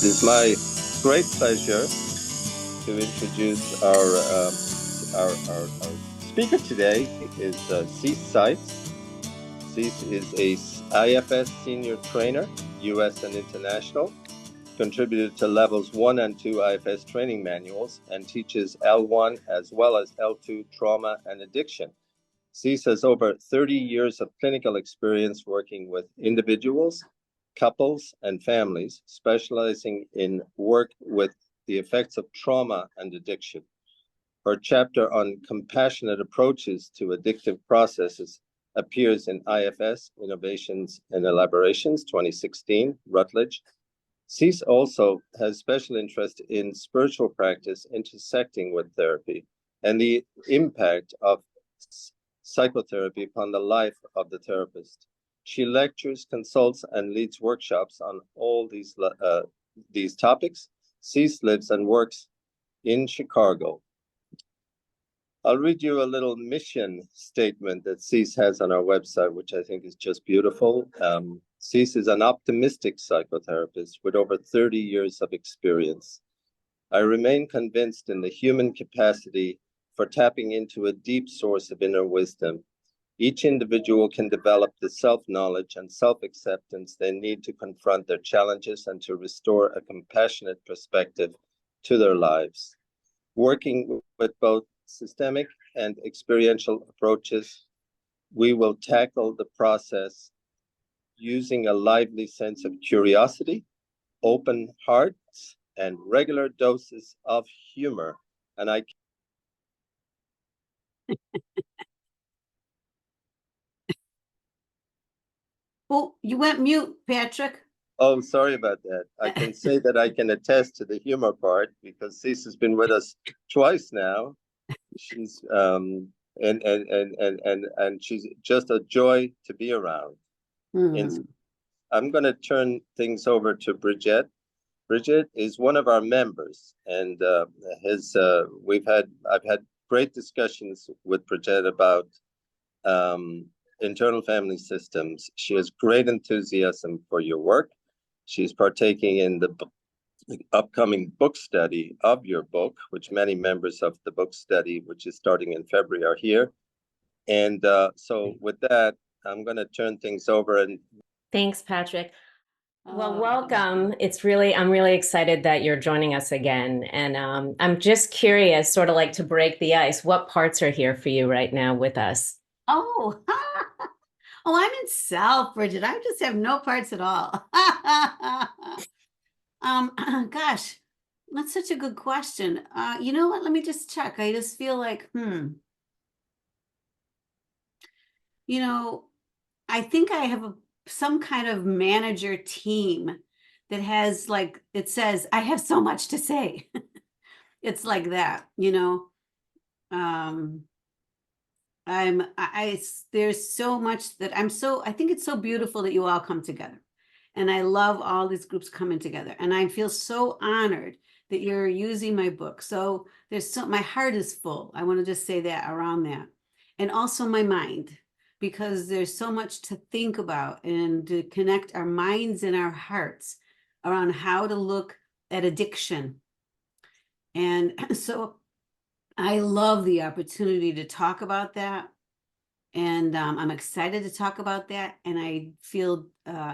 It is my great pleasure to introduce our speaker today is Cece Sykes. Cece is a IFS senior trainer, US and international, contributed to levels 1 and 2 IFS training manuals, and teaches L1 as well as L2 trauma and addiction. Cece has over 30 years of clinical experience working with individuals, couples, and families, specializing in work with the effects of trauma and addiction. Her chapter on compassionate approaches to addictive processes appears in IFS Innovations and Elaborations 2016, Rutledge. Cece also has special interest in spiritual practice intersecting with therapy and the impact of psychotherapy upon the life of the therapist. She lectures, consults, and leads workshops on all these topics. Cece lives and works in Chicago. I'll read you a little mission statement that Cece has on our website, which I think is just beautiful. Cece is an optimistic psychotherapist with over 30 years of experience. I remain convinced in the human capacity for tapping into a deep source of inner wisdom. Each individual can develop the self-knowledge and self-acceptance they need to confront their challenges and to restore a compassionate perspective to their lives. Working with both systemic and experiential approaches, we will tackle the process using a lively sense of curiosity, open hearts, and regular doses of humor. And I Oh, you went mute, Patrick. Oh, sorry about that. I can say that I can attest to the humor part because Cece has been with us twice now. She's and she's just a joy to be around. And I'm going to turn things over to Bridget. Bridget is one of our members, and I've had great discussions with Bridget about internal family systems. She has great enthusiasm for your work. She's partaking in the upcoming book study of your book, which many members of the book study, which is starting in February, are here. And so with that, I'm going to turn things over. And thanks, Patrick. Well, welcome. I'm really excited that you're joining us again. And I'm just curious, sort of like to break the ice, what parts are here for you right now with us? Oh, I'm in South, Bridget. I just have no parts at all. Gosh, that's such a good question. You know what? Let me just check. I just feel like, you know, I think I have some kind of manager team that has, like, it says, I have so much to say. It's like that, you know. There's so much that I think it's so beautiful that you all come together. And I love all these groups coming together. And I feel so honored that you're using my book. So my heart is full. I want to just say that around that. And also my mind, because there's so much to think about and to connect our minds and our hearts around how to look at addiction. And so I love the opportunity to talk about that. And I'm excited to talk about that. And I feel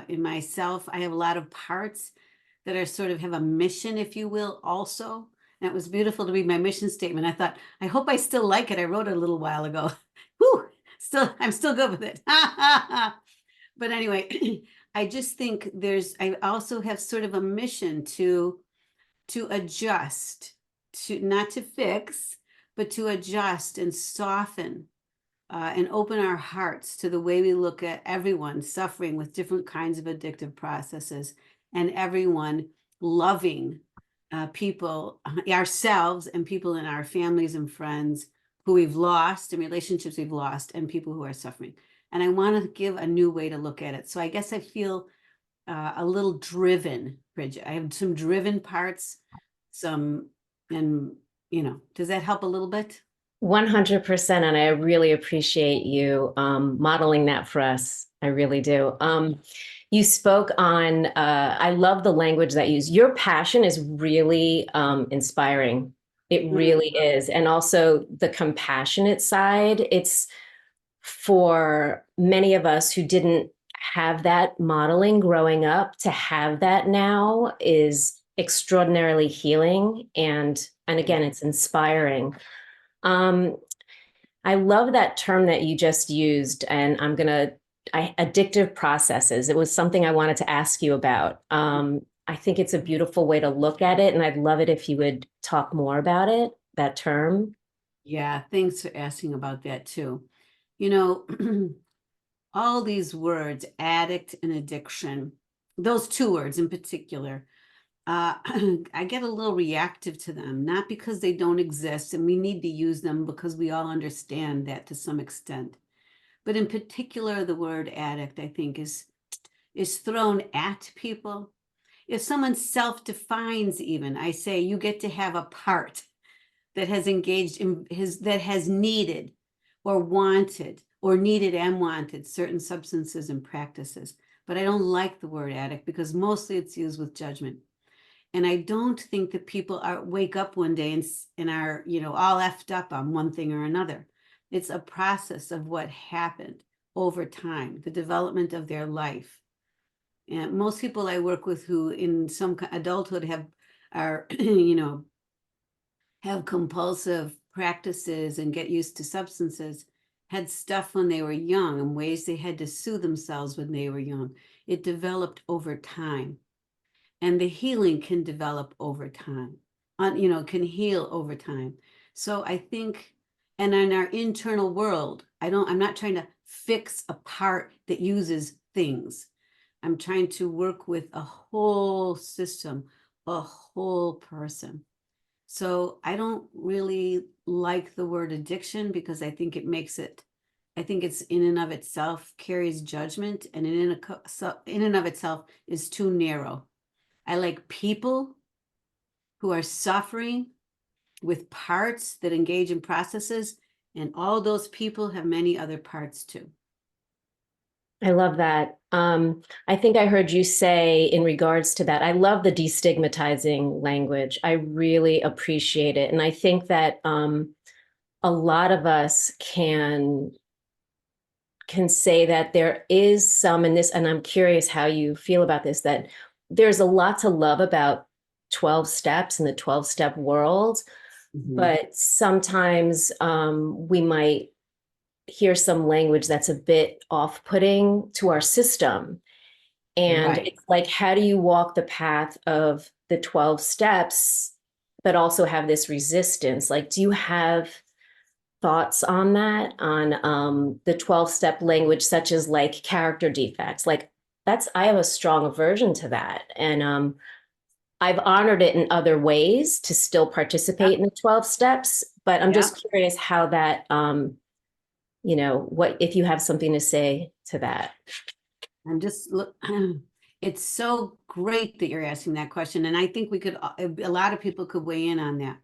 in myself, I have a lot of parts that are sort of have a mission, if you will, also. And it was beautiful to read my mission statement. I thought, I hope I still like it. I wrote it a little while ago. Whew, I'm still good with it. But anyway, I just think I also have sort of a mission to adjust, not to fix, but to adjust and soften and open our hearts to the way we look at everyone suffering with different kinds of addictive processes, and everyone loving people, ourselves and people in our families and friends who we've lost and relationships we've lost and people who are suffering. And I want to give a new way to look at it. So I guess I feel a little driven, Bridget. I have some driven parts, and does that help a little bit? 100%. And I really appreciate you modeling that for us I really do. You spoke on, I love the language that you use. Your passion is really inspiring. It really is. And also the compassionate side. It's for many of us who didn't have that modeling growing up, to have that now is extraordinarily healing. And again, it's inspiring. I love that term that you just used, and addictive processes. It was something I wanted to ask you about. I think it's a beautiful way to look at it, and I'd love it if you would talk more about it, that term. Yeah, thanks for asking about that too. You know, all these words, addict and addiction, those two words in particular, I get a little reactive to them, not because they don't exist and we need to use them because we all understand that to some extent. But in particular, the word addict, I think, is thrown at people. If someone self-defines, even, I say you get to have a part that has engaged in that has needed or wanted or needed and wanted certain substances and practices. But I don't like the word addict because mostly it's used with judgment. And I don't think that people wake up one day and are, all effed up on one thing or another. It's a process of what happened over time, the development of their life. And most people I work with who in some adulthood are, have compulsive practices and get used to substances had stuff when they were young and ways they had to soothe themselves when they were young. It developed over time. And the healing can develop over time, can heal over time. So I think, and in our internal world, I'm not trying to fix a part that uses things. I'm trying to work with a whole system, a whole person. So I don't really like the word addiction because I think I think it's in and of itself carries judgment, and in and of itself is too narrow. I like people who are suffering with parts that engage in processes, and all those people have many other parts too. I love that. I think I heard you say in regards to that, I love the destigmatizing language. I really appreciate it. And I think that a lot of us can say that there is some in this, and I'm curious how you feel about this, that there's a lot to love about 12 steps in the 12-step world, but sometimes we might hear some language that's a bit off-putting to our system. And it's like, how do you walk the path of the 12 steps, but also have this resistance? Like, do you have thoughts on that, on the 12-step language, such as like character defects? Like I have a strong aversion to that. And I've honored it in other ways to still participate in the 12 steps, but I'm just curious how that, what, if you have something to say to that. It's so great that you're asking that question. And I think a lot of people could weigh in on that.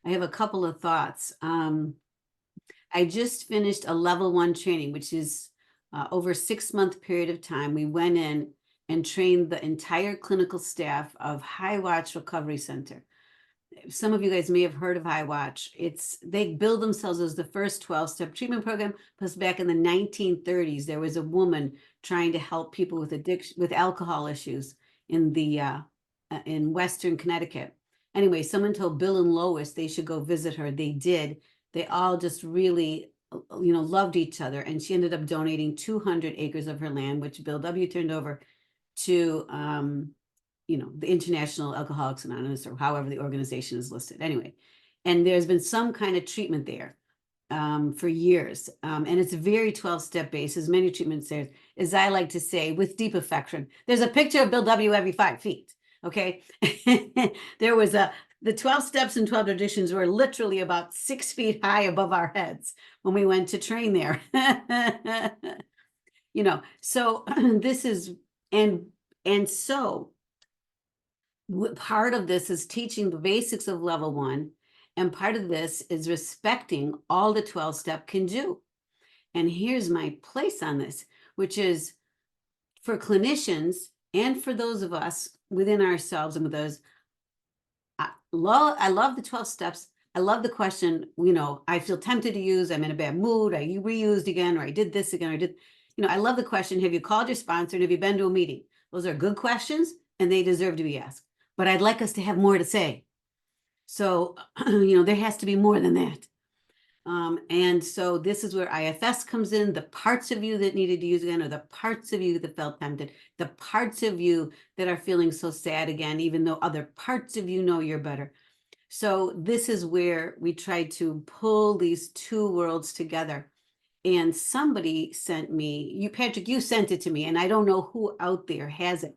I have a couple of thoughts. I just finished a level 1 training, which is over a 6-month period of time. We went in and trained the entire clinical staff of High Watch Recovery Center. Some of you guys may have heard of High Watch. They build themselves as the first 12-step treatment program. Plus, back in the 1930s, there was a woman trying to help people with addiction, with alcohol issues in Western Connecticut. Anyway, someone told Bill and Lois they should go visit her. They did. They all just really, loved each other. And she ended up donating 200 acres of her land, which Bill W. turned over to, the International Alcoholics Anonymous, or however the organization is listed. Anyway, and there's been some kind of treatment there for years. And it's a very 12-step base, as many treatments there, as I like to say, with deep affection. There's a picture of Bill W. every 5 feet. Okay. There was the 12 steps and 12 traditions were literally about 6 feet high above our heads when we went to train there. So this is, and so part of this is teaching the basics of level 1. And part of this is respecting all the 12-step can do. And here's my place on this. which is for clinicians and for those of us within ourselves and with those. I love the 12 steps. I love the question, I feel tempted to use, I'm in a bad mood, I reused again, or I did this again, or I did, I love the question, have you called your sponsor and have you been to a meeting? Those are good questions and they deserve to be asked. But I'd like us to have more to say. So, there has to be more than that. And so this is where IFS comes in, the parts of you that needed to use again, or the parts of you that felt tempted, the parts of you that are feeling so sad again, even though other parts of you know you're better. So this is where we try to pull these two worlds together. And somebody sent me, Patrick, you sent it to me, and I don't know who out there has it,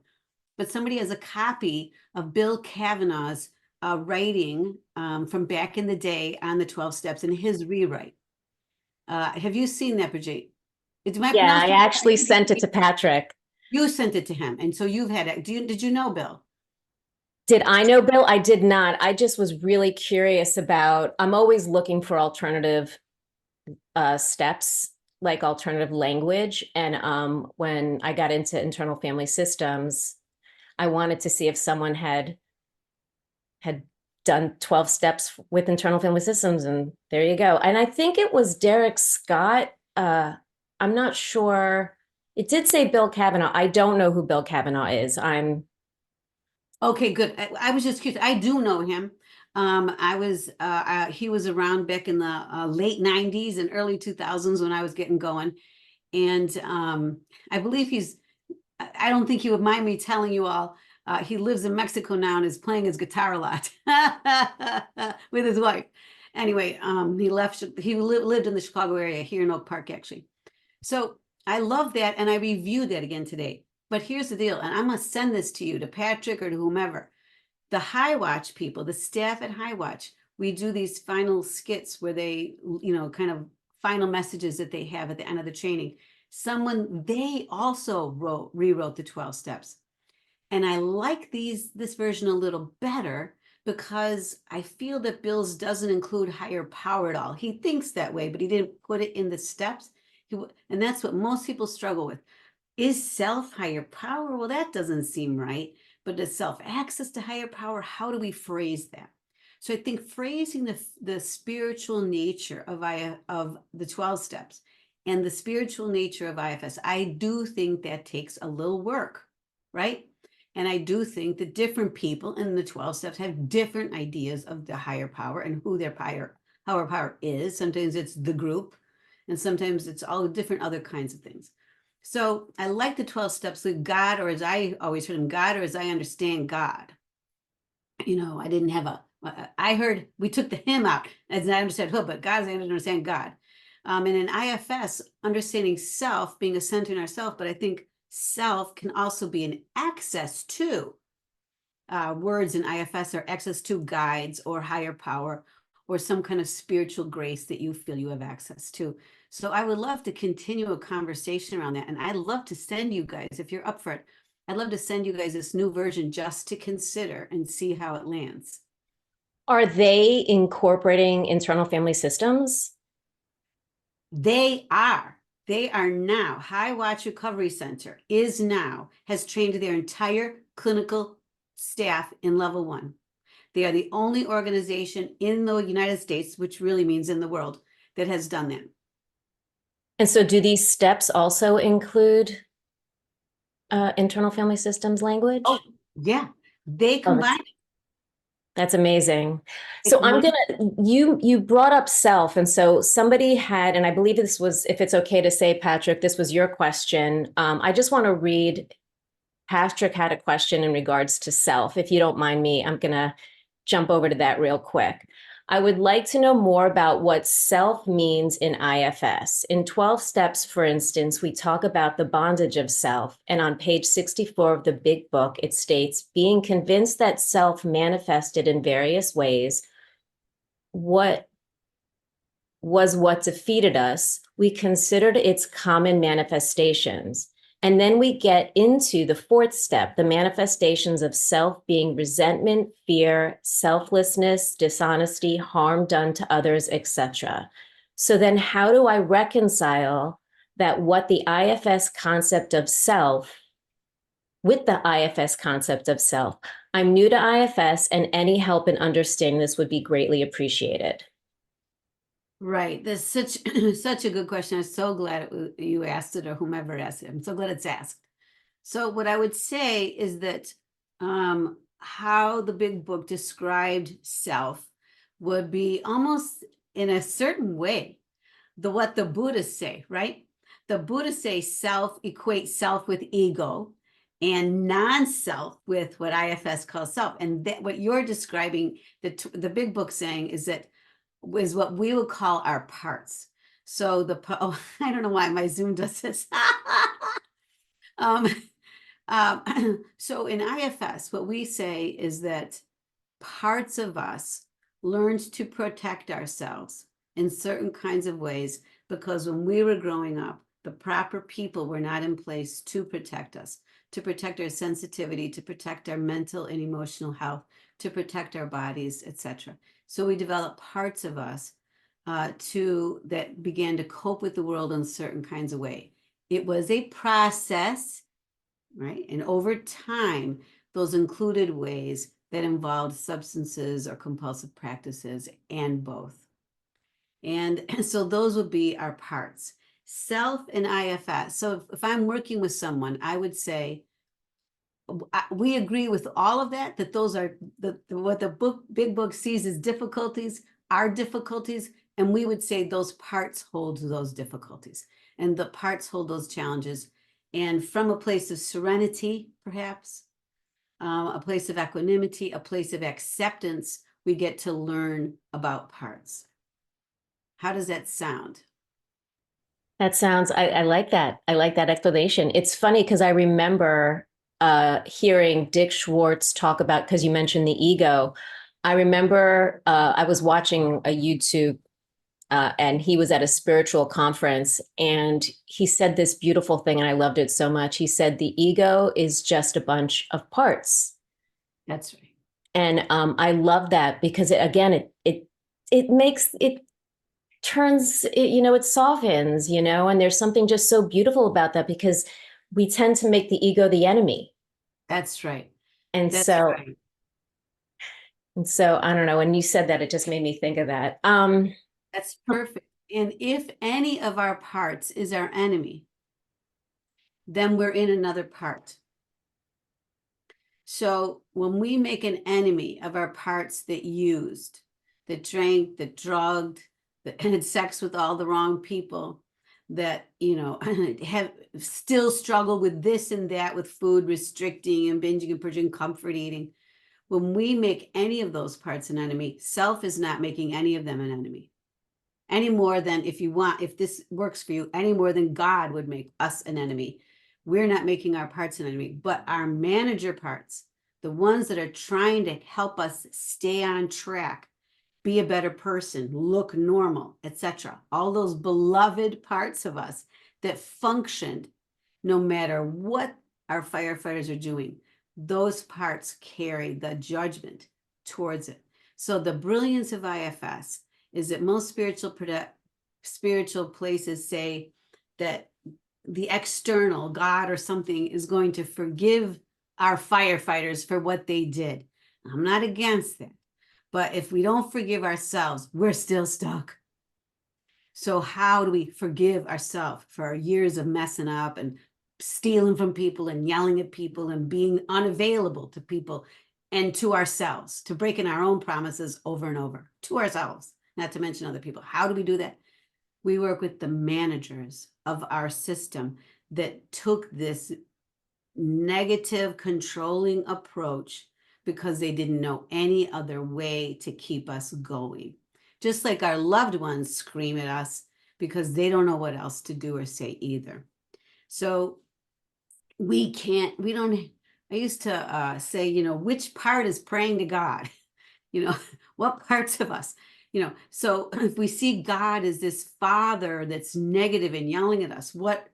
but somebody has a copy of Bill Kavanaugh's writing from back in the day on the 12 steps and his rewrite. Have you seen that, Brigitte? Yeah, I actually sent it to Patrick. You sent it to him, and so you've had it. Did you know Bill? Did I know Bill? I did not. I just was really curious about, I'm always looking for alternative steps, like alternative language. And when I got into internal family systems, I wanted to see if someone had done 12 steps with internal family systems, and there you go. And I think it was Derek Scott. I'm not sure. It did say Bill Kavanaugh. I don't know who Bill Kavanaugh is. Okay, good. I was just curious. I do know him. He was around back in the late 90s and early 2000s when I was getting going. And I believe I don't think he would mind me telling you all, he lives in Mexico now and is playing his guitar a lot with his wife. Anyway, he lived in the Chicago area, here in Oak Park, actually. So I love that, and I reviewed that again today. But here's the deal, and I'm going to send this to you, to Patrick or to whomever. The High Watch people, the staff at High Watch, we do these final skits where they, kind of final messages that they have at the end of the training. They also rewrote the 12 steps. And I like this version a little better because I feel that Bill's doesn't include higher power at all. He thinks that way, but he didn't put it in the steps. And that's what most people struggle with. Is self higher power? Well, that doesn't seem right. But is self access to higher power? How do we phrase that? So I think phrasing the spiritual nature of the 12 steps and the spiritual nature of IFS, I do think that takes a little work, right? And I do think that different people in the 12 steps have different ideas of the higher power and who their higher power is. Sometimes it's the group, and sometimes it's all different other kinds of things. So I like the 12 steps with God, or as I always heard him, God, or as I understand God. I didn't have I heard, we took the him out as I understand who, but God as I understand God. And in IFS, understanding self, being a center in ourself, but I think self can also be an access to. Words in IFS are access to guides or higher power or some kind of spiritual grace that you feel you have access to. So I would love to continue a conversation around that. And I'd love to send you guys, if you're up for it, I'd love to send you guys this new version just to consider and see how it lands. Are they incorporating internal family systems? They are now. High Watch Recovery Center has trained their entire clinical staff in level 1. They are the only organization in the United States, which really means in the world, that has done that. And so do these steps also include internal family systems language? Oh, yeah. They combine it. That's amazing. So you brought up self. And so somebody had, and I believe this was, if it's okay to say, Patrick, this was your question. I just want to read, Patrick had a question in regards to self. If you don't mind me, I'm going to jump over to that real quick. I would like to know more about what self means in IFS. In 12 steps, for instance, we talk about the bondage of self. And on page 64 of the big book, it states, being convinced that self manifested in various ways, what defeated us, we considered its common manifestations. And then we get into the 4th step, the manifestations of self being resentment, fear, selflessness, dishonesty, harm done to others, etc. So then how do I reconcile that what the IFS concept of self, with the IFS concept of self, I'm new to IFS, and any help in understanding this would be greatly appreciated. Right. That's such such a good question. I'm so glad you asked it, or whomever asked it. I'm so glad it's asked. So what I would say is that how the big book described self would be almost in a certain way what the Buddhists say, right? The Buddhists say self equates self with ego, and non-self with what IFS calls self. And that what you're describing, the big book saying is what we would call our parts. So I don't know why my Zoom does this. So in IFS, what we say is that parts of us learned to protect ourselves in certain kinds of ways because when we were growing up, the proper people were not in place to protect us, to protect our sensitivity, to protect our mental and emotional health, to protect our bodies, etc. So we developed parts of us that began to cope with the world in certain kinds of way. It was a process, right? And over time, those included ways that involved substances or compulsive practices, and both. And so those would be our parts. Self and IFS. So if I'm working with someone, I would say, we agree with all of that, that those are what the big book sees as difficulties, are difficulties, and we would say those parts hold those difficulties, and the parts hold those challenges. And from a place of serenity, perhaps, a place of equanimity, a place of acceptance, we get to learn about parts. How does that sound? That sounds, I like that. I like that explanation. It's funny because I remember hearing Dick Schwartz talk about, because you mentioned the ego. I remember I was watching a YouTube and he was at a spiritual conference, and he said this beautiful thing, and I loved it so much. He said, the ego is just a bunch of parts. That's right. And I love that because it makes it turns it, it softens, and there's something just so beautiful about that, because we tend to make the ego the enemy. That's right. And That's so right. and so I don't know, when you said that, it just made me think of that. That's perfect. And if any of our parts is our enemy, then we're in another part. So when we make an enemy of our parts that used, that drank, that drugged, that had sex with all the wrong people, that, have still struggle with this and that, with food restricting and binging and purging, comfort eating. When we make any of those parts an enemy, self is not making any of them an enemy. Any more than, if this works for you, any more than God would make us an enemy. We're not making our parts an enemy, but our manager parts, the ones that are trying to help us stay on track, be a better person, look normal, etc. All those beloved parts of us that functioned no matter what our firefighters are doing, those parts carry the judgment towards it. So the brilliance of IFS is that most spiritual places say that the external, God or something, is going to forgive our firefighters for what they did. I'm not against that. But if we don't forgive ourselves, we're still stuck. So how do we forgive ourselves for our years of messing up and stealing from people and yelling at people and being unavailable to people and to ourselves, to breaking our own promises over and over to ourselves, not to mention other people? How do we do that? We work with the managers of our system that took this negative, controlling approach because they didn't know any other way to keep us going. Just like our loved ones scream at us because they don't know what else to do or say either. So I used to say, which part is praying to God? What parts of us? So if we see God as this father that's negative and yelling at us, what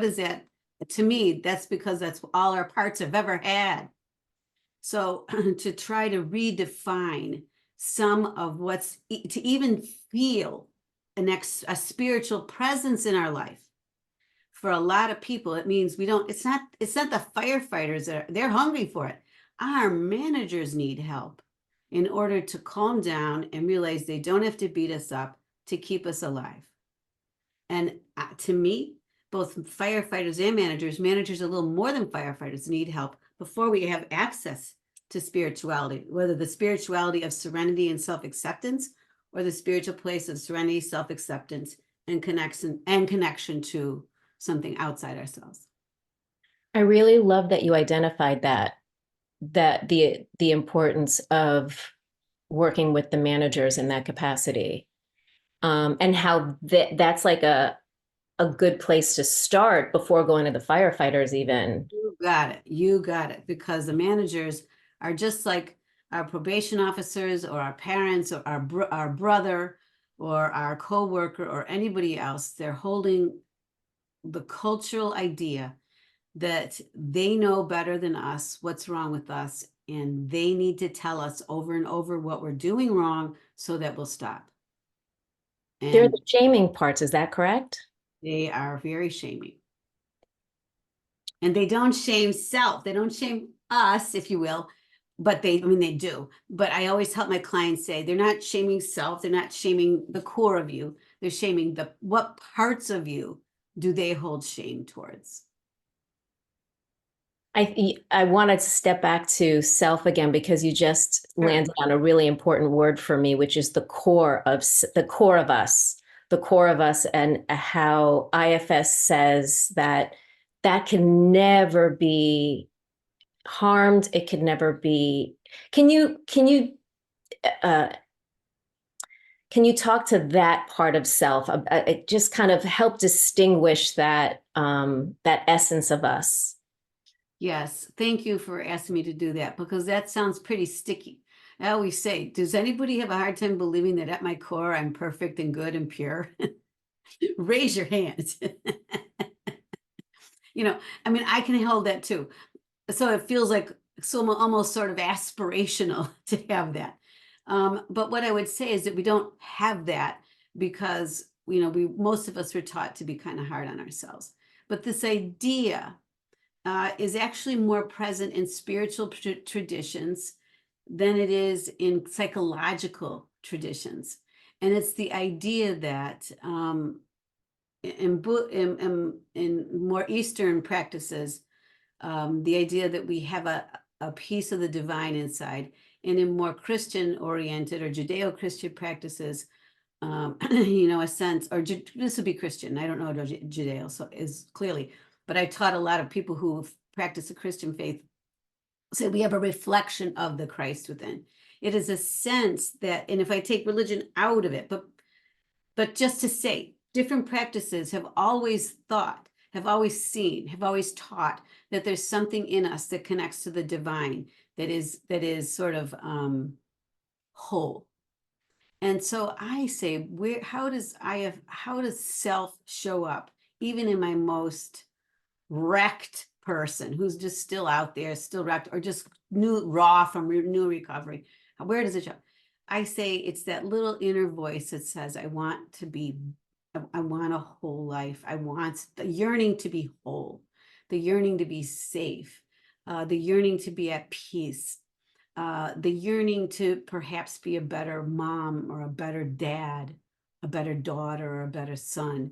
is that? To me, that's because that's all our parts have ever had. So to try to redefine some of to even feel a spiritual presence in our life, for a lot of people, it means it's not the firefighters they're hungry for it. Our managers need help in order to calm down and realize they don't have to beat us up to keep us alive. And to me, both firefighters and managers a little more than firefighters, need help before we have access to spirituality, whether the spirituality of serenity and self-acceptance, or the spiritual place of serenity, self-acceptance, and connection to something outside ourselves. I really love that you identified that the importance of working with the managers in that capacity, and how that's like a good place to start before going to the firefighters even. You got it, because the managers are just like our probation officers or our parents or our brother or our coworker or anybody else. They're holding the cultural idea that they know better than us what's wrong with us, and they need to tell us over and over what we're doing wrong so that we'll stop. And they're the shaming parts, is that correct? They are very shaming. And they don't shame self. They don't shame us, if you will, but they do. But I always help my clients say they're not shaming self. They're not shaming the core of you. They're shaming what parts of you do they hold shame towards. I wanted to step back to self again, because you just landed on a really important word for me, which is the core of us, and how IFS says that can never be harmed. It can never be. Can you talk to that part of self? It just kind of help distinguish that essence of us. Yes, thank you for asking me to do that, because that sounds pretty sticky. I always say, does anybody have a hard time believing that at my core I'm perfect and good and pure? Raise your hands. I can hold that too. So it feels like almost sort of aspirational to have that. But what I would say is that we don't have that because, most of us were taught to be kind of hard on ourselves. But this idea is actually more present in spiritual traditions than it is in psychological traditions. And it's the idea that in more Eastern practices, the idea that we have a piece of the divine inside, and in more Christian-oriented or Judeo-Christian practices, a sense, or this would be Christian. I don't know what Judeo so is clearly, but I taught a lot of people who practice the Christian faith say we have a reflection of the Christ within. It is a sense that, and if I take religion out of it, but just to say, different practices have always thought, have always seen, have always taught that there's something in us that connects to the divine, that is sort of whole. And so I say, how does self show up, even in my most wrecked person who's just still out there, still wrecked, or just raw from new recovery? Where does it show? I say it's that little inner voice that says, I want a whole life. I want the yearning to be whole, the yearning to be safe, the yearning to be at peace, the yearning to perhaps be a better mom or a better dad, a better daughter or a better son,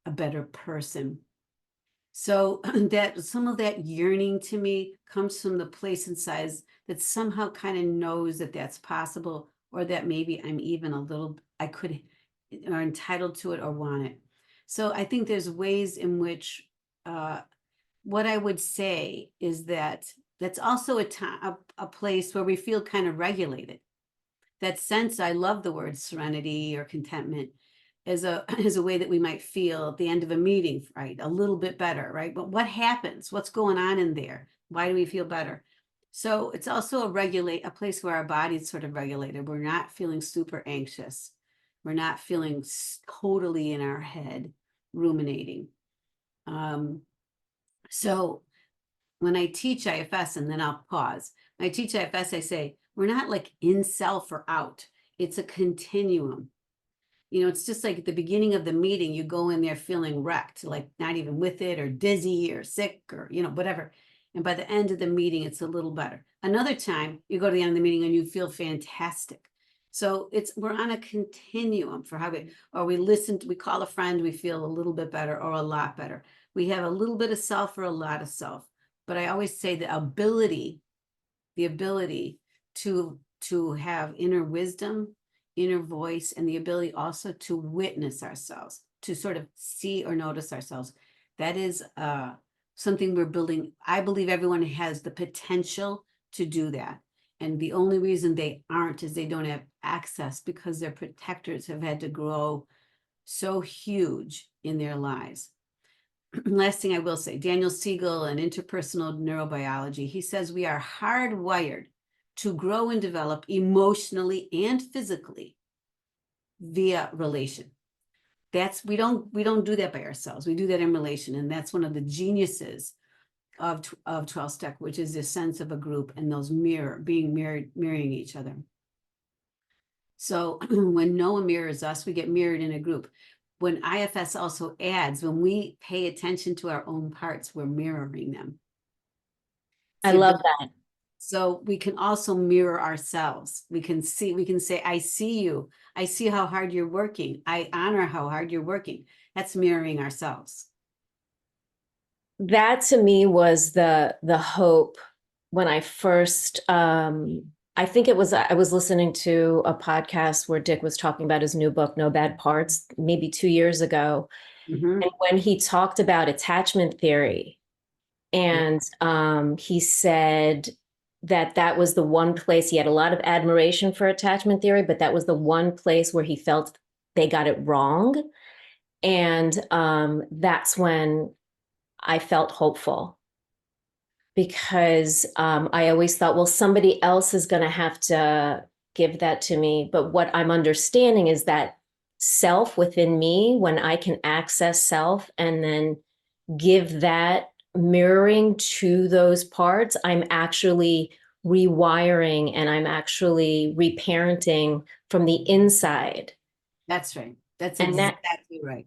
a better person. So that some of that yearning to me comes from the place inside that somehow kind of knows that that's possible, or that maybe I'm even or entitled to it or want it. So I think there's ways in which what I would say is that that's also a place where we feel kind of regulated. That sense, I love the word serenity or contentment, as a way that we might feel at the end of a meeting, right? A little bit better, right? But what happens? What's going on in there? Why do we feel better? So it's also a place where our body's sort of regulated. We're not feeling super anxious. We're not feeling totally in our head, ruminating. So when I teach IFS, and then I'll pause, when I teach IFS, I say, we're not like in self or out. It's a continuum. It's just like at the beginning of the meeting, you go in there feeling wrecked, like not even with it, or dizzy or sick, or, whatever. And by the end of the meeting, it's a little better. Another time you go to the end of the meeting and you feel fantastic. So we're on a continuum for we call a friend, we feel a little bit better or a lot better. We have a little bit of self or a lot of self. But I always say the ability to have inner wisdom, inner voice, and the ability also to witness ourselves, to sort of see or notice ourselves. That is something we're building. I believe everyone has the potential to do that. And the only reason they aren't is they don't have access, because their protectors have had to grow so huge in their lives. Last thing I will say, Daniel Siegel in Interpersonal Neurobiology, he says we are hardwired to grow and develop emotionally and physically via relation. We don't do that by ourselves. We do that in relation. And that's one of the geniuses of 12-step, which is the sense of a group and those mirroring each other. So when no one mirrors us, we get mirrored in a group. When IFS also adds, when we pay attention to our own parts, we're mirroring them. I love that. So we can also mirror ourselves. We can say, I see you. I see how hard you're working. I honor how hard you're working. That's mirroring ourselves. That to me was the hope when I first, I think I was listening to a podcast where Dick was talking about his new book, No Bad Parts, maybe 2 years ago. Mm-hmm. And when he talked about attachment theory, and he said that was the one place he had a lot of admiration for attachment theory, but that was the one place where he felt they got it wrong. And that's when I felt hopeful, because I always thought, well, somebody else is going to have to give that to me. But what I'm understanding is that self within me, when I can access self and then give that mirroring to those parts, I'm actually rewiring and I'm actually reparenting from the inside. That's right. That's And exactly right.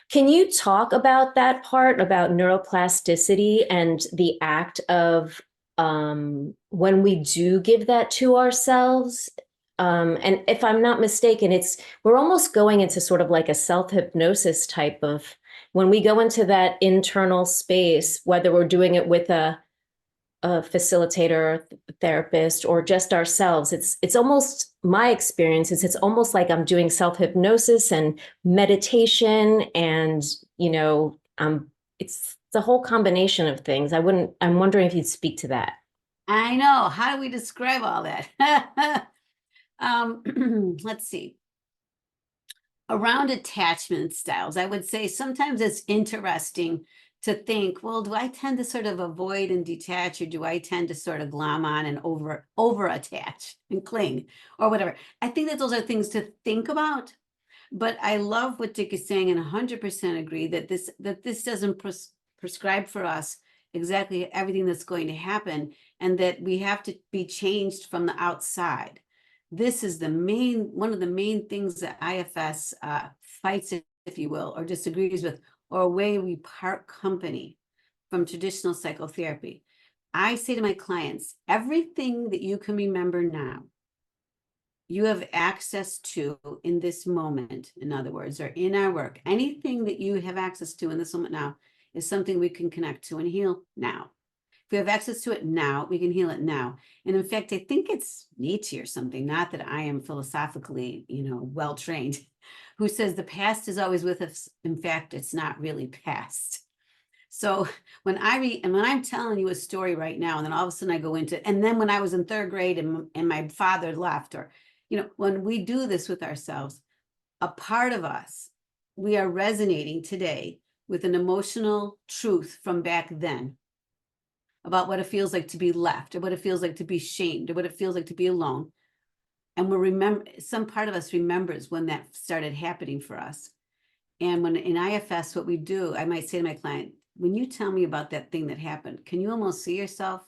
Can you talk about that part, about neuroplasticity and the act of when we do give that to ourselves? And if I'm not mistaken, we're almost going into sort of like a self-hypnosis type of, when we go into that internal space, whether we're doing it with a facilitator, therapist, or just ourselves. It's almost, my experience is it's almost like I'm doing self-hypnosis and meditation, and it's a whole combination of things. I'm wondering if you'd speak to that. I know. How do we describe all that? Let's see. Around attachment styles, I would say sometimes it's interesting to think, well, do I tend to sort of avoid and detach, or do I tend to sort of glom on and over attach and cling or whatever? I think that those are things to think about. But I love what Dick is saying, and 100% agree that this doesn't prescribe for us exactly everything that's going to happen, and that we have to be changed from the outside. This is one of the main things that IFS fights, if you will, or disagrees with, or a way we part company from traditional psychotherapy. I say to my clients, everything that you can remember now, you have access to in this moment, in other words, or in our work. Anything that you have access to in this moment now is something we can connect to and heal now. If we have access to it now, we can heal it now. And in fact, I think it's Nietzsche or something, not that I am philosophically, well-trained, who says the past is always with us. In fact, it's not really past. So when I'm telling you a story right now, and then all of a sudden I go into, and then when I was in third grade and my father left, or, when we do this with ourselves, a part of us, we are resonating today with an emotional truth from back then about what it feels like to be left, or what it feels like to be shamed, or what it feels like to be alone. And some part of us remembers when that started happening for us. And when in IFS, what we do, I might say to my client, when you tell me about that thing that happened, can you almost see yourself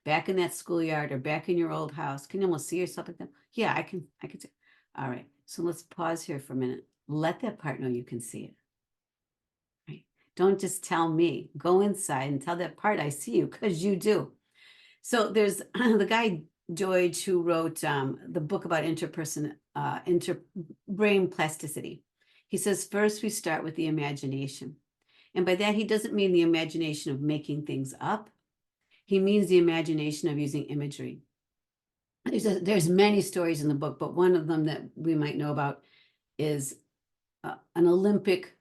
back in that schoolyard or back in your old house? Can you almost see yourself like that? Yeah, I can say, all right, so let's pause here for a minute. let that part know you can see it. Right? Don't just tell me. Go inside and tell that part I see you, because you do. So there's the guy George who wrote the book about brain plasticity. He says, first we start with the imagination. And by that, he doesn't mean the imagination of making things up. He means the imagination of using imagery. There's many stories in the book, but one of them that we might know about is an Olympic,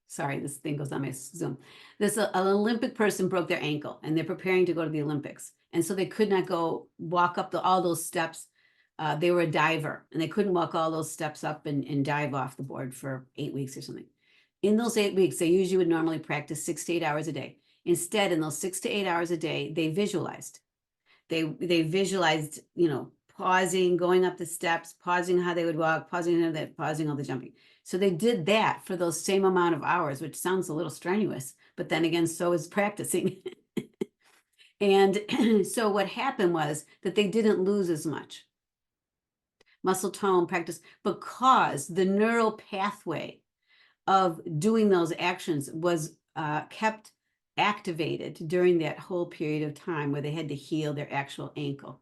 sorry, this thing goes on my Zoom. An Olympic person broke their ankle and they're preparing to go to the Olympics. And so they could not go walk up all those steps. They were a diver and they couldn't walk all those steps up and dive off the board for 8 weeks or something. In those 8 weeks, they usually would normally practice 6 to 8 hours a day. Instead, in those 6 to 8 hours a day, they visualized. They visualized, pausing, going up the steps, pausing how they would walk, pausing all the jumping. So they did that for those same amount of hours, which sounds a little strenuous, but then again, so is practicing. And so what happened was that they didn't lose as much muscle tone practice because the neural pathway of doing those actions was kept activated during that whole period of time where they had to heal their actual ankle.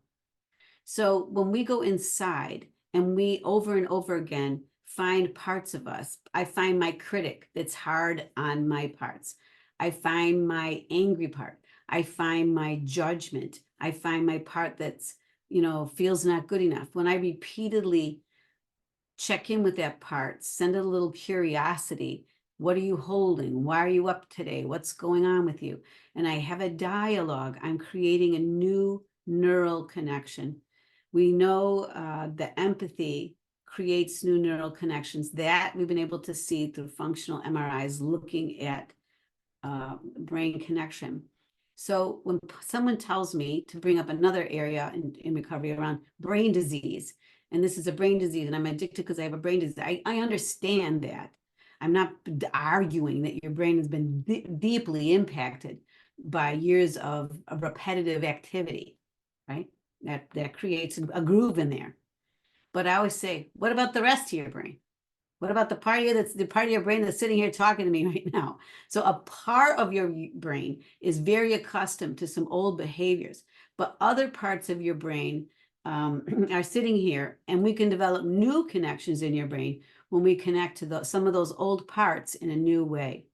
So when we go inside and we over and over again find parts of us, I find my critic that's hard on my parts. I find my angry part. I find my judgment. I find my part that's, feels not good enough. When I repeatedly check in with that part, send it a little curiosity. What are you holding? Why are you up today? What's going on with you? And I have a dialogue. I'm creating a new neural connection. We know that empathy creates new neural connections that we've been able to see through functional MRIs looking at brain connection. So when someone tells me to bring up another area in recovery around brain disease, and this is a brain disease and I'm addicted because I have a brain disease, I understand that. I'm not arguing that your brain has been deeply impacted by years of repetitive activity, right? That creates a groove in there. But I always say, what about the rest of your brain? What about the part of you that's the part of your brain that's sitting here talking to me right now? So a part of your brain is very accustomed to some old behaviors, but other parts of your brain are sitting here, and we can develop new connections in your brain when we connect to some of those old parts in a new way.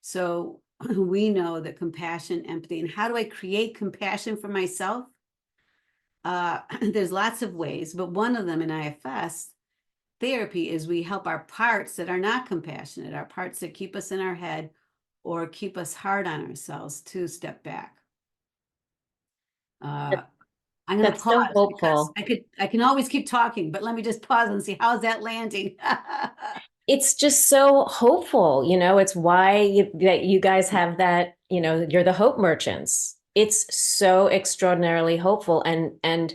So we know that compassion, empathy, and how do I create compassion for myself? There's lots of ways, but one of them in IFS therapy is we help our parts that are not compassionate, our parts that keep us in our head or keep us hard on ourselves, to step back. I'm going to pause so because I can always keep talking, but let me just pause and see how's that landing. It's just so hopeful, it's why that you guys have that, you're the hope merchants. It's so extraordinarily hopeful. And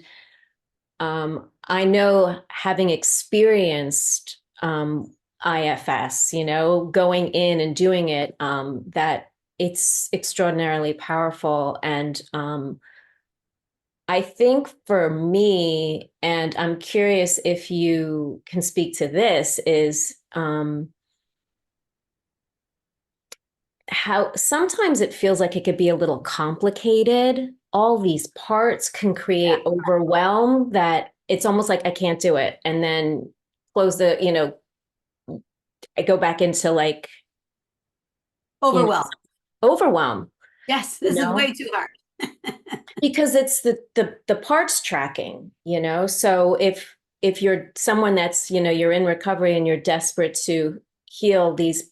I know, having experienced IFS, going in and doing it, that it's extraordinarily powerful. And I think for me, and I'm curious if you can speak to this, is how sometimes it feels like it could be a little complicated. All these parts can create overwhelm that it's almost like I can't do it. And then close I go back into like Overwhelm. Overwhelm. Yes, this is way too hard. Because it's the parts tracking, so if you're someone that's, you're in recovery and you're desperate to heal these,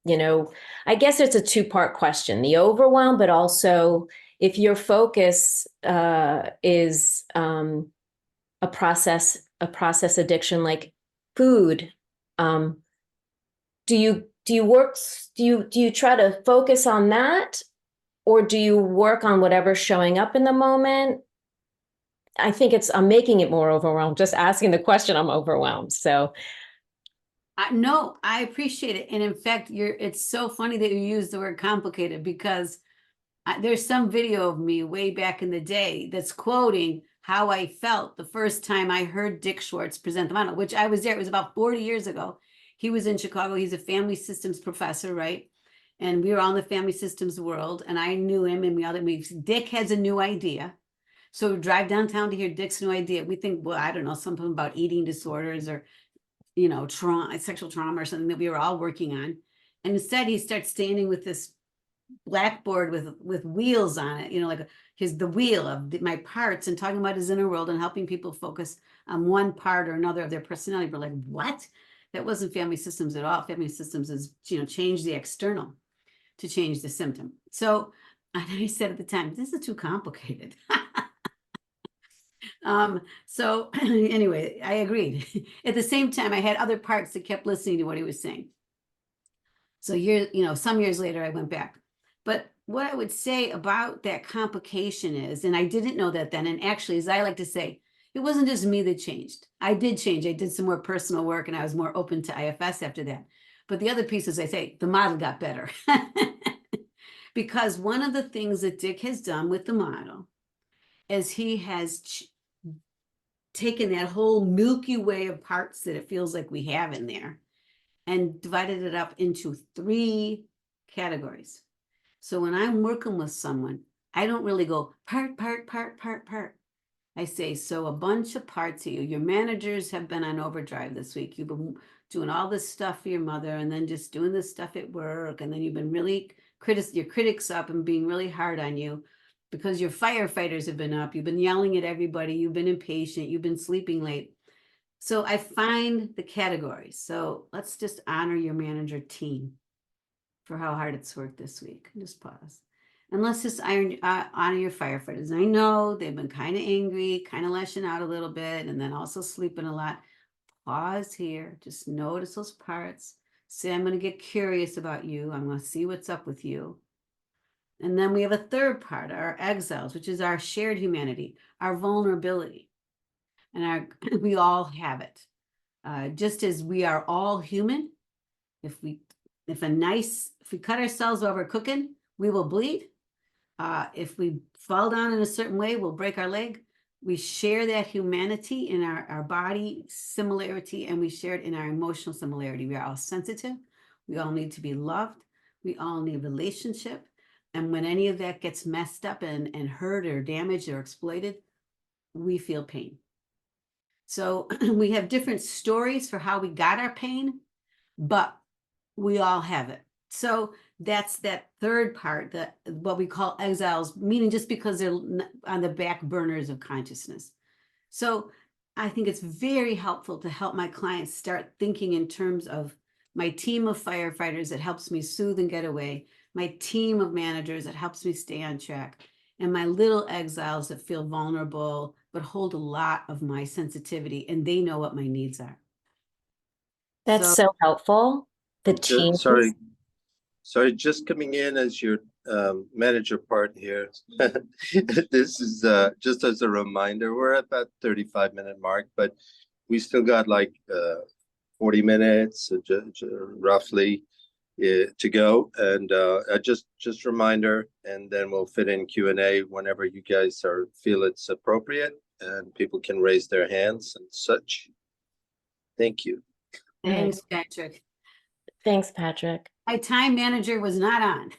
I guess it's a two-part question, the overwhelm, but also if your focus is a process addiction like food, do you try to focus on that? Or do you work on whatever's showing up in the moment? I think I'm making it more overwhelmed. Just asking the question, I'm overwhelmed. So. No, I appreciate it. And in fact, it's so funny that you use the word complicated, because there's some video of me way back in the day that's quoting how I felt the first time I heard Dick Schwartz present the model, which I was there. It was about 40 years ago. He was in Chicago. He's a family systems professor, right? And we were all in the family systems world, and I knew him, and Dick has a new idea. So we drive downtown to hear Dick's new idea. We think, well, I don't know, something about eating disorders or, trauma, sexual trauma or something that we were all working on. And instead he starts standing with this blackboard with wheels on it, like the wheel of my parts, and talking about his inner world and helping people focus on one part or another of their personality. We're like, what? That wasn't family systems at all. Family systems is, change the external to change the symptom. So I said at the time, this is too complicated. So anyway, I agreed. At the same time, I had other parts that kept listening to what he was saying. So some years later, I went back. But what I would say about that complication is, and I didn't know that then, and actually, as I like to say, it wasn't just me that changed. I did change. I did some more personal work, and I was more open to IFS after that. But the other piece, as I say, the model got better. Because one of the things that Dick has done with the model is he has taken that whole Milky Way of parts that it feels like we have in there and divided it up into 3 categories. So when I'm working with someone, I don't really go part, part, part, part, part. I say, so a bunch of parts of you. Your managers have been on overdrive this week. You've been doing all this stuff for your mother, and then just doing this stuff at work. And then you've been really your critics up and being really hard on you because your firefighters have been up. You've been yelling at everybody. You've been impatient. You've been sleeping late. So I find the categories. So let's just honor your manager team for how hard it's worked this week. Just pause. And let's just honor your firefighters. I know they've been kind of angry, kind of lashing out a little bit, and then also sleeping a lot. Pause here. Just notice those parts. Say, I'm going to get curious about you. I'm going to see what's up with you. And then we have a third part, our exiles, which is our shared humanity, our vulnerability. And we all have it. Just as we are all human, if we cut ourselves while we're cooking, we will bleed. If we fall down in a certain way, we'll break our leg. We share that humanity in our body similarity, and we share it in our emotional similarity. We are all sensitive. We all need to be loved. We all need relationship. And when any of that gets messed up and hurt or damaged or exploited, we feel pain. So we have different stories for how we got our pain, but we all have it. So that's that third part, that what we call exiles, meaning just because they're on the back burners of consciousness. So I think it's very helpful to help my clients start thinking in terms of my team of firefighters that helps me soothe and get away, my team of managers that helps me stay on track, and my little exiles that feel vulnerable but hold a lot of my sensitivity, and they know what my needs are. That's so helpful. The team. Sorry, just coming in as your manager part here. This is just as a reminder, we're at that 35-minute mark, but we still got like 40 minutes roughly to go. And just reminder, and then we'll fit in Q&A whenever you guys feel it's appropriate and people can raise their hands and such. Thank you. Thanks, Patrick. Thanks, Patrick. My time manager was not on.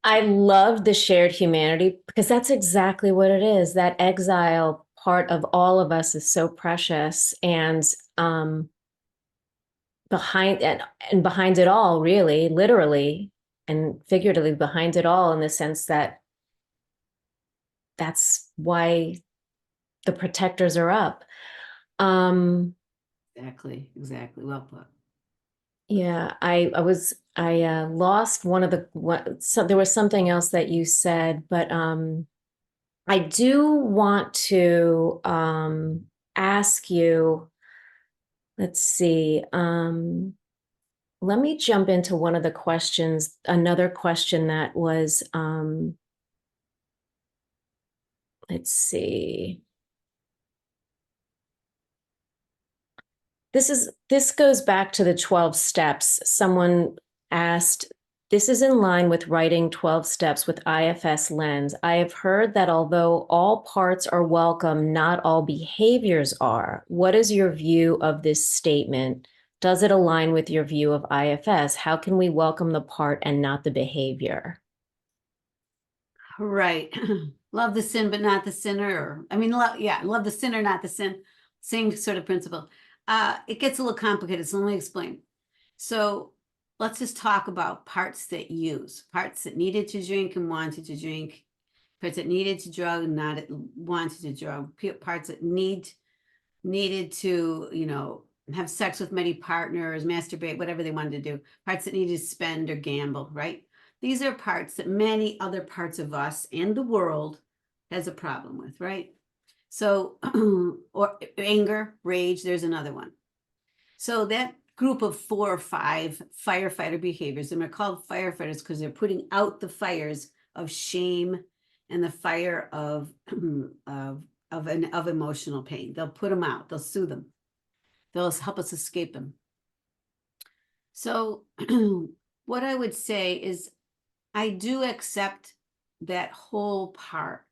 I love the shared humanity because that's exactly what it is. That exile part of all of us is so precious, and behind it all, really, literally and figuratively behind it all, in the sense that that's why the protectors are up. Exactly. Well put. Yeah, I lost there was something else that you said, but I do want to ask you, let's see, let me jump into one of the questions, another question that was, let's see. This goes back to the 12 steps. Someone asked, this is in line with writing 12 steps with IFS lens. I have heard that although all parts are welcome, not all behaviors are. What is your view of this statement? Does it align with your view of IFS? How can we welcome the part and not the behavior? Right. Love the sin, but not the sinner. Or, I mean, love the sinner, not the sin. Same sort of principle. It gets a little complicated, so let me explain. So let's just talk about parts that use, parts that needed to drink and wanted to drink, parts that needed to drug and not wanted to drug, parts that needed to, have sex with many partners, masturbate, whatever they wanted to do, parts that needed to spend or gamble, right? These are parts that many other parts of us and the world has a problem with, right? So, or anger, rage, there's another one. So that group of 4 or 5 firefighter behaviors, and they're called firefighters because they're putting out the fires of shame and the fire of emotional pain. They'll put them out. They'll soothe them. They'll help us escape them. So what I would say is I do accept that whole part.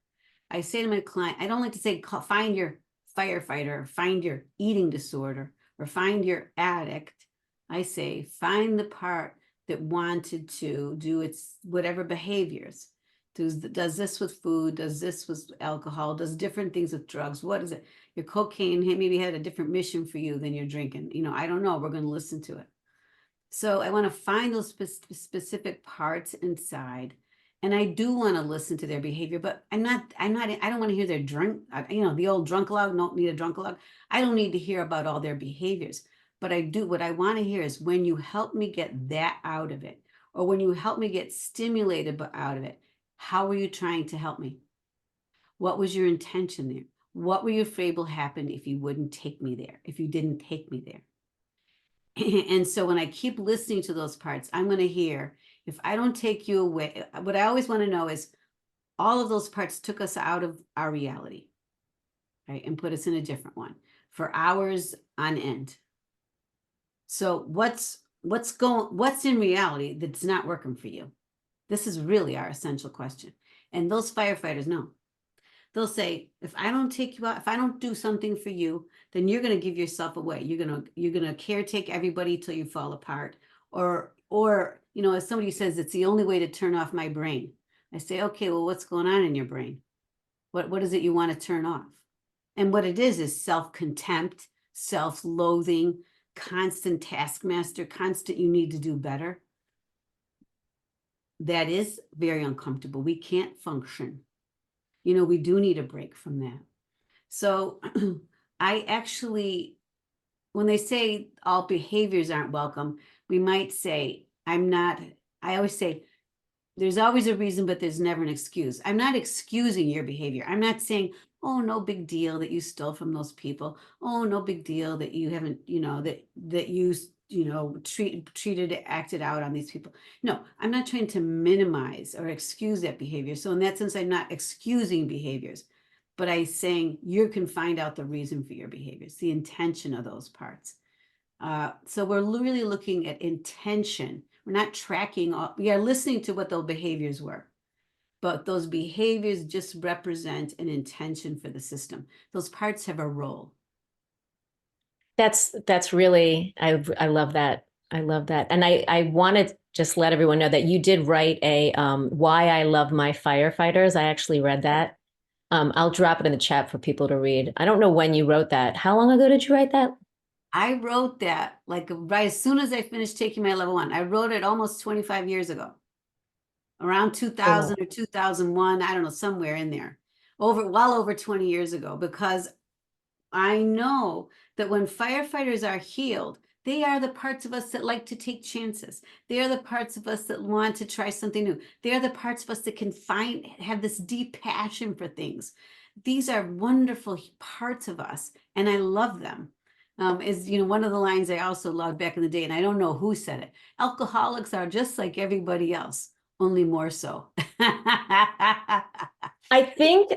I say to my client, I don't like to say, find your firefighter, find your eating disorder, or find your addict. I say, find the part that wanted to do its whatever behaviors. Does this with food, does this with alcohol, does different things with drugs. What is it? Your cocaine maybe had a different mission for you than your drinking. I don't know. We're going to listen to it. So I want to find those specific parts inside. And I do want to listen to their behavior, but I don't want to hear their drunk, the old drunk log, don't need a drunk log. I don't need to hear about all their behaviors, but what I want to hear is when you help me get that out of it, or when you help me get stimulated out of it, how were you trying to help me? What was your intention there? What were you afraid will happen if you wouldn't take me there, if you didn't take me there? And so when I keep listening to those parts, I'm going to hear, if I don't take you away, what I always want to know is all of those parts took us out of our reality, right? And put us in a different one for hours on end. So what's in reality that's not working for you? This is really our essential question. And those firefighters know. They'll say, if I don't take you out, if I don't do something for you, then you're going to give yourself away. You're going to caretake everybody till you fall apart. Or, as somebody says, it's the only way to turn off my brain. I say, okay, well, what's going on in your brain? What is it you want to turn off? And what it is self-contempt, self-loathing, constant taskmaster, constant you need to do better. That is very uncomfortable. We can't function. We do need a break from that. So I actually, when they say all behaviors aren't welcome, we might say, I always say, there's always a reason, but there's never an excuse. I'm not excusing your behavior. I'm not saying, oh, no big deal that you stole from those people. Oh, no big deal that you haven't, that you acted out on these people. No, I'm not trying to minimize or excuse that behavior. So in that sense, I'm not excusing behaviors, but I'm saying you can find out the reason for your behaviors, the intention of those parts. So we're really looking at intention. We're not tracking. We are listening to what those behaviors were, but those behaviors just represent an intention for the system. Those parts have a role. That's really, I love that. I love that. And I want to just let everyone know that you did write a Why I Love My Firefighters. I actually read that. I'll drop it in the chat for people to read. I don't know when you wrote that. How long ago did you write that? I wrote that right as soon as I finished taking my level 1. I wrote it almost 25 years ago, around 2000 or 2001. I don't know, somewhere in there, well over 20 years ago, because I know that when firefighters are healed, they are the parts of us that like to take chances. They are the parts of us that want to try something new. They are the parts of us that can have this deep passion for things. These are wonderful parts of us, and I love them. One of the lines I also loved back in the day, and I don't know who said it. Alcoholics are just like everybody else, only more so. I think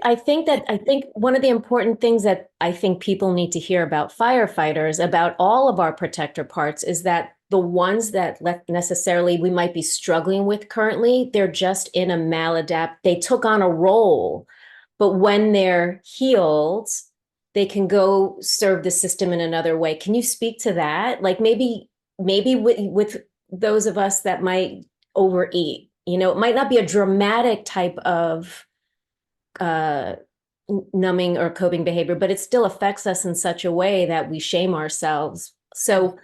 one of the important things that I think people need to hear about firefighters, about all of our protector parts, is that the ones that necessarily we might be struggling with currently, they're just in a maladapt. They took on a role, but when they're healed, they can go serve the system in another way. Can you speak to that? Like maybe with those of us that might overeat, it might not be a dramatic type of numbing or coping behavior, but it still affects us in such a way that we shame ourselves. So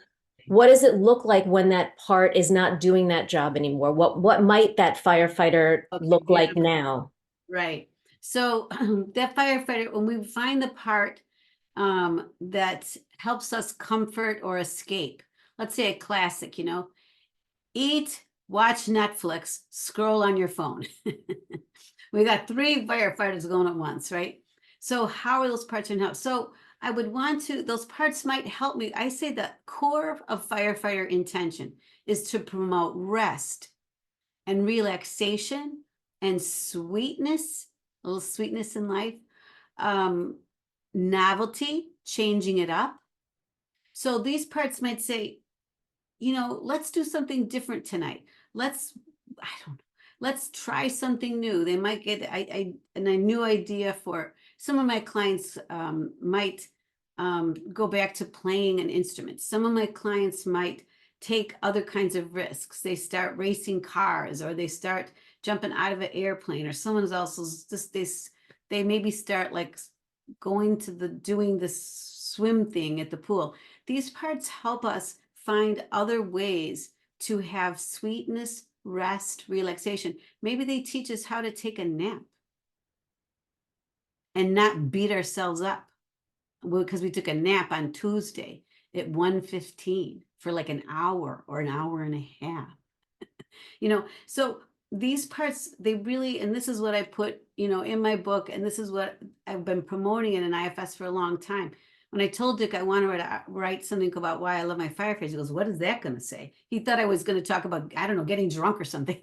what does it look like when that part is not doing that job anymore? What might that firefighter look like now? Right. So that firefighter, when we find the part that helps us comfort or escape, let's say a classic, eat, watch Netflix, scroll on your phone. We got 3 firefighters going at once, right? So how are those parts going to help? So I would want to, those parts might help me. I say the core of firefighter intention is to promote rest and relaxation and sweetness, a little sweetness in life, novelty, changing it up. So these parts might say, let's do something different tonight. Let's try something new. They might get a new idea for some of my clients. Might go back to playing an instrument. Some of my clients might take other kinds of risks. They start racing cars, or they start jumping out of an airplane, or someone's also just they maybe start like going to doing the swim thing at the pool. These parts help us find other ways to have sweetness, rest, relaxation. Maybe they teach us how to take a nap and not beat ourselves up because we took a nap on Tuesday at 1:15 for like an hour or an hour and a half. So these parts, they really, and this is what I put, in my book, and this is what I've been promoting in an IFS for a long time. When I told Dick I want to write something about why I love my firefighters, he goes, "What is that going to say?" He thought I was going to talk about, I don't know, getting drunk or something.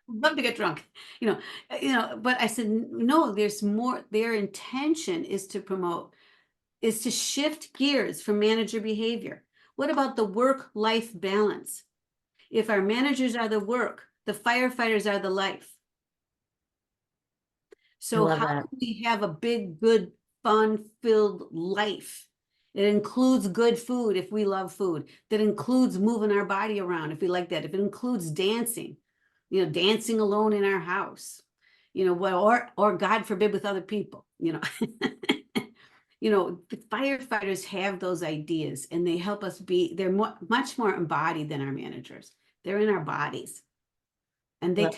Love to get drunk, but I said, no, there's more. Their intention is to promote, is to shift gears from manager behavior. What about the work-life balance? If our managers are the work, the firefighters are the life. So how can we have a big, good, fun-filled life? It includes good food if we love food. That includes moving our body around if we like that. If it includes dancing, dancing alone in our house, or God forbid with other people, the firefighters have those ideas, and they help us they're much more embodied than our managers. They're in our bodies, and they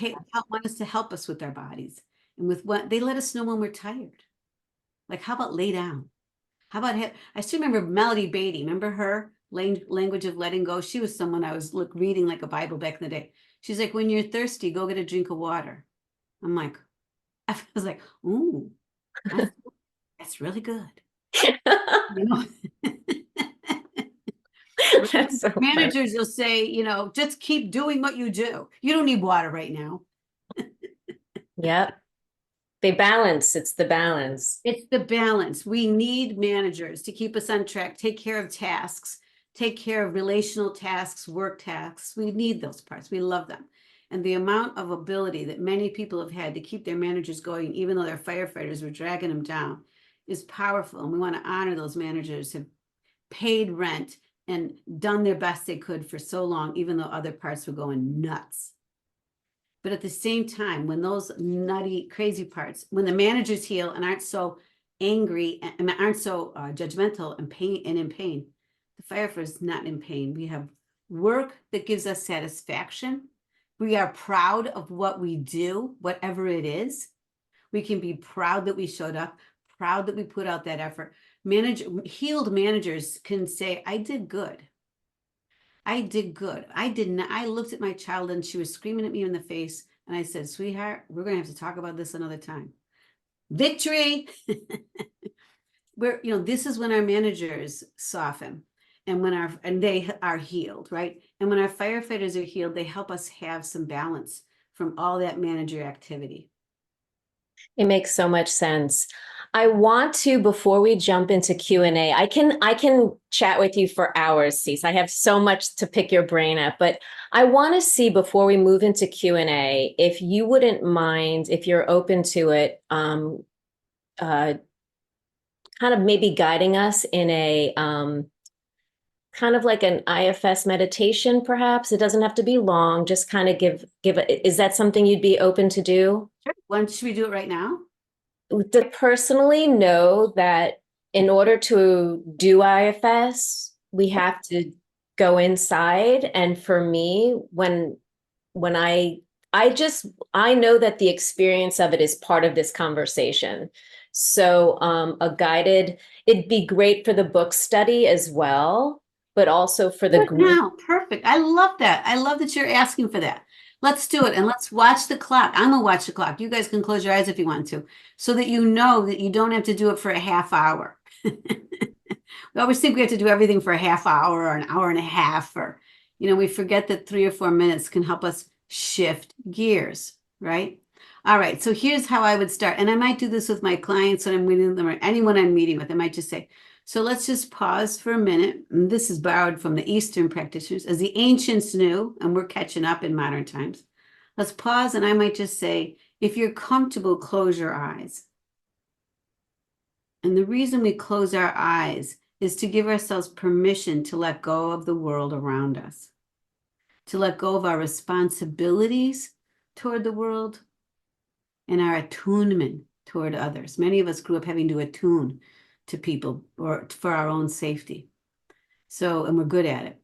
want us to help us with our bodies, and with what they let us know when we're tired. Like, how about lay down? How about I still remember Melody Beatty. Remember her language of letting go? She was someone I was reading like a Bible back in the day. She's like, when you're thirsty, go get a drink of water. I'm like, I was like, ooh, that's really good. That's so managers will say, just keep doing what you do. You don't need water right now. Yep. They balance. It's the balance. It's the balance. We need managers to keep us on track, take care of tasks, take care of relational tasks, work tasks. We need those parts. We love them. And the amount of ability that many people have had to keep their managers going, even though their firefighters were dragging them down, is powerful. And we want to honor those managers who have paid rent and done their best they could for so long, even though other parts were going nuts. But at the same time, when those nutty, crazy parts, when the managers heal and aren't so angry and aren't so judgmental and in pain, the firefighter is not in pain. We have work that gives us satisfaction. We are proud of what we do, whatever it is. We can be proud that we showed up, proud that we put out that effort. Healed managers can say, I did good. I did good. I didn't. I looked at my child and she was screaming at me in the face. And I said, sweetheart, we're going to have to talk about this another time. Victory. This is when our managers soften and they are healed, right? And when our firefighters are healed, they help us have some balance from all that manager activity. It makes so much sense. I want to, before we jump into Q&A, I can chat with you for hours, Cece. I have so much to pick your brain at, but I want to see before we move into Q&A, if you wouldn't mind, if you're open to it, uh, kind of maybe guiding us in a kind of like an IFS meditation, perhaps. It doesn't have to be long, just kind of is that something you'd be open to do? Sure. When should we do it right now? To personally know that in order to do IFS, we have to go inside. And for me, when I know that the experience of it is part of this conversation. So it'd be great for the book study as well, but also for the group. Now, perfect. I love that. I love that you're asking for that. Let's do it, and let's watch the clock. I'm gonna watch the clock. You guys can close your eyes if you want to, so that you know that you don't have to do it for a half hour. We always think we have to do everything for a half hour or an hour and a half, or, we forget that 3 or 4 minutes can help us shift gears, right? All right, so here's how I would start. And I might do this with my clients when I'm meeting them, or anyone I'm meeting with. I might just say, so let's just pause for a minute. And this is borrowed from the Eastern practitioners, as the ancients knew, and we're catching up in modern times. Let's pause, and I might just say, if you're comfortable, close your eyes. And the reason we close our eyes is to give ourselves permission to let go of the world around us, to let go of our responsibilities toward the world and our attunement toward others. Many of us grew up having to attune to people or for our own safety. And we're good at it.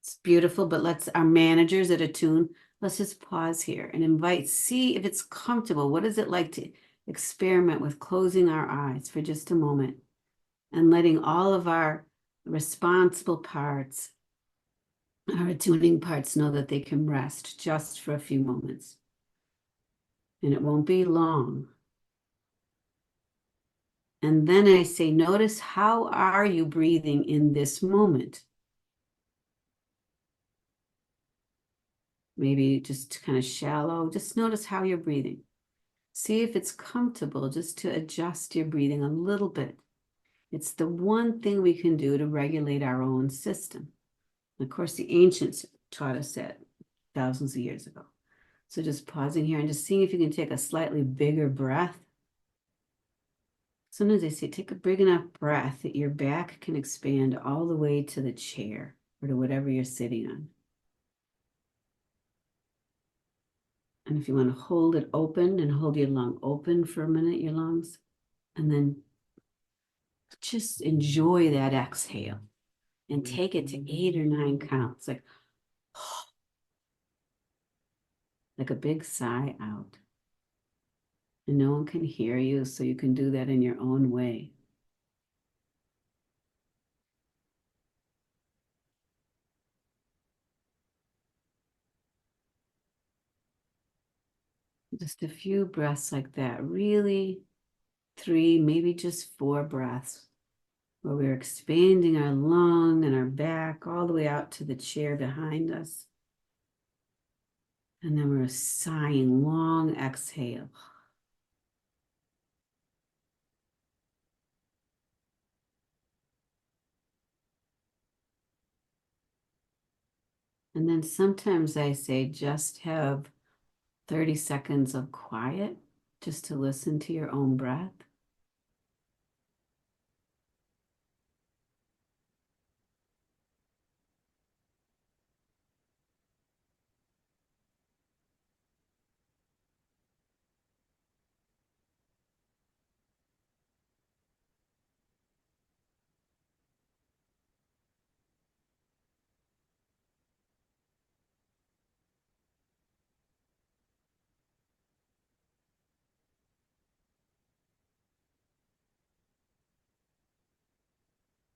It's beautiful, but our managers that attune, let's just pause here and see if it's comfortable. What is it like to experiment with closing our eyes for just a moment and letting all of our responsible parts, our attuning parts, know that they can rest just for a few moments. And it won't be long. And then I say, notice, how are you breathing in this moment? Maybe just kind of shallow. Just notice how you're breathing. See if it's comfortable just to adjust your breathing a little bit. It's the one thing we can do to regulate our own system. Of course, the ancients taught us that thousands of years ago. So just pausing here and just seeing if you can take a slightly bigger breath. Sometimes they say, take a big enough breath that your back can expand all the way to the chair or to whatever you're sitting on. And if you want to hold it open and hold your lung open for a minute, your lungs, and then just enjoy that exhale and take it to 8 or 9 counts, like a big sigh out. And no one can hear you, so you can do that in your own way. Just a few breaths like that, really 3, maybe just 4 breaths, where we're expanding our lung and our back all the way out to the chair behind us. And then we're sighing, long exhale. And then sometimes I say, just have 30 seconds of quiet, just to listen to your own breath.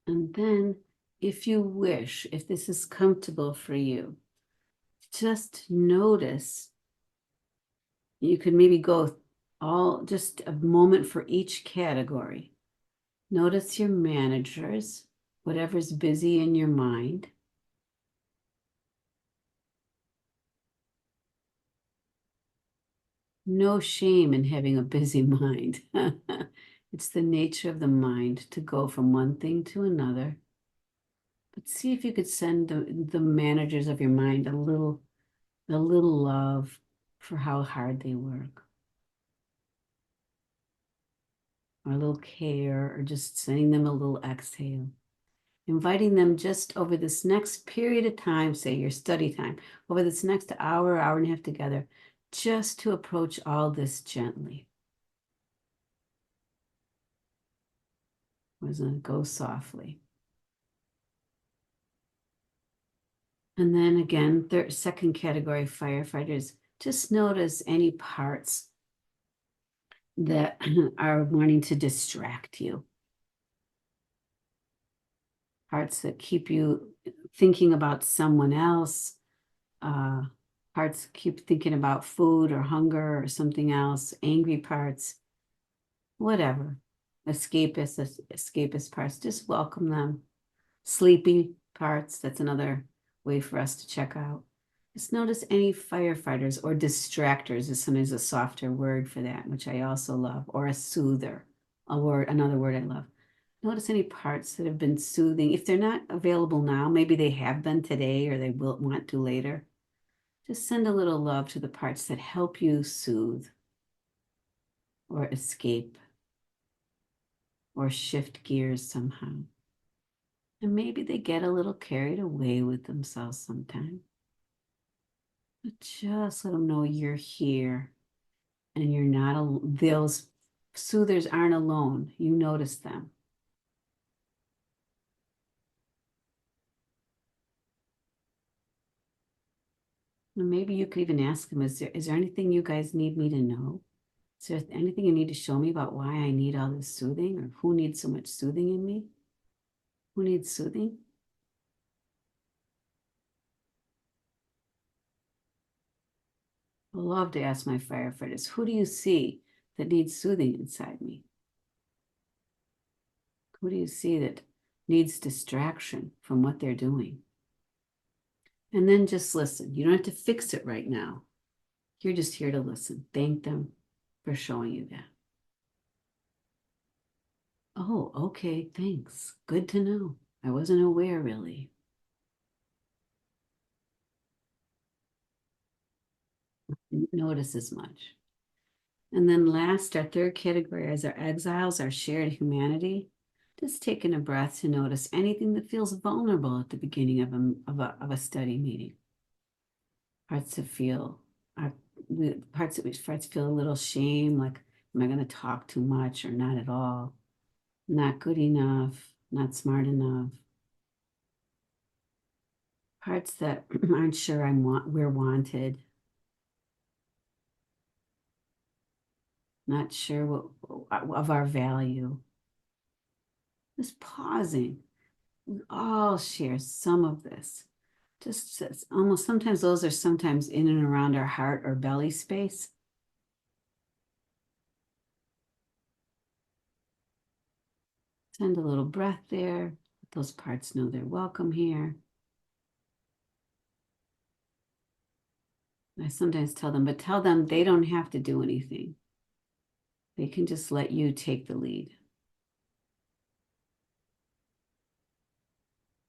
And then, if you wish, if this is comfortable for you, just notice. You could maybe go just a moment for each category. Notice your managers, whatever's busy in your mind. No shame in having a busy mind. It's the nature of the mind to go from one thing to another. But see if you could send the managers of your mind a little love for how hard they work. Or a little care, or just sending them a little exhale. Inviting them just over this next period of time, say your study time, over this next hour, hour and a half together, just to approach all this gently. Wasn't go softly. And then again, second category, firefighters, just notice any parts that are wanting to distract you. Parts that keep you thinking about someone else. Parts keep thinking about food or hunger or something else. Angry parts, whatever. Escapist parts, just welcome them. Sleepy parts, that's another way for us to check out. Just notice any firefighters or distractors is sometimes a softer word for that, which I also love, or a soother, another word I love. Notice any parts that have been soothing. If they're not available now, maybe they have been today or they will want to later. Just send a little love to the parts that help you soothe or escape or shift gears somehow. And maybe they get a little carried away with themselves sometimes. But just let them know you're here and you're not, those soothers aren't alone. You notice them. And maybe you could even ask them, is there anything you guys need me to know? Is there anything you need to show me about why I need all this soothing, or who needs so much soothing in me? Who needs soothing? I love to ask my firefighters, who do you see that needs soothing inside me? Who do you see that needs distraction from what they're doing? And then just listen. You don't have to fix it right now. You're just here to listen. Thank them for showing you that. Oh, okay, thanks. Good to know. I wasn't aware, really. Didn't notice as much. And then last, our third category is our exiles, our shared humanity. Just taking a breath to notice anything that feels vulnerable at the beginning of a study meeting. Parts that feel, parts feel a little shame, like, am I going to talk too much or not at all? Not good enough, not smart enough. Parts that aren't sure we're wanted. Not sure of our value. Just pausing. We all share some of this. Just almost sometimes those are sometimes in and around our heart or belly space. Send a little breath there. Let those parts know they're welcome here. I sometimes tell them, but tell them they don't have to do anything. They can just let you take the lead.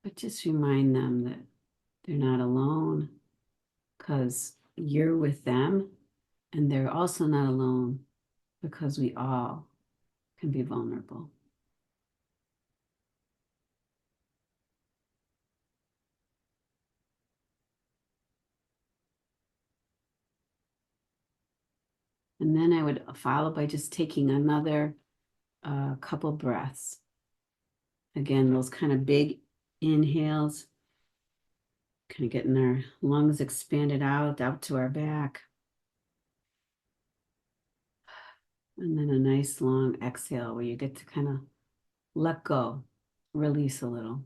But just remind them that they're not alone, because you're with them, and they're also not alone because we all can be vulnerable. And then I would follow by just taking another couple breaths. Again, those kind of big inhales, kind of getting our lungs expanded out to our back. And then a nice long exhale where you get to kind of let go, release a little.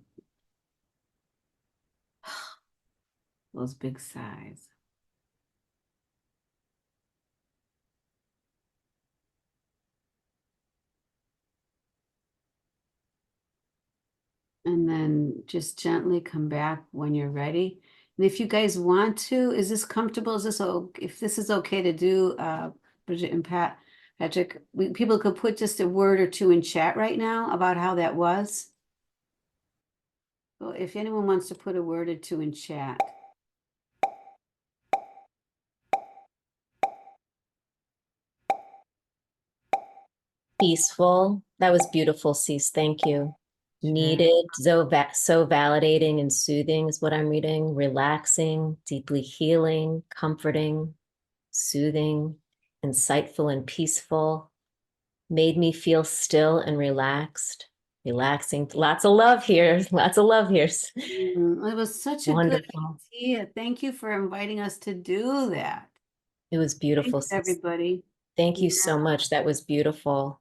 Those big sighs. And then just gently come back when you're ready. And if you guys want to, is this comfortable? If this is okay to do, Bridget and Pat, Patrick, people could put just a word or two in chat right now about how that was. Well, if anyone wants to put a word or two in chat. Peaceful. That was beautiful, Cece. Thank you. Sure. Needed, so validating and soothing is what I'm reading. Relaxing, deeply healing, comforting, soothing, insightful and peaceful. Made me feel still and relaxed. Relaxing. Lots of love here. Lots of love here. It was such a good Wonderful. idea. Thank you for inviting us to do that. It was beautiful. Thanks, everybody. Thank you Yeah. so much. That was beautiful.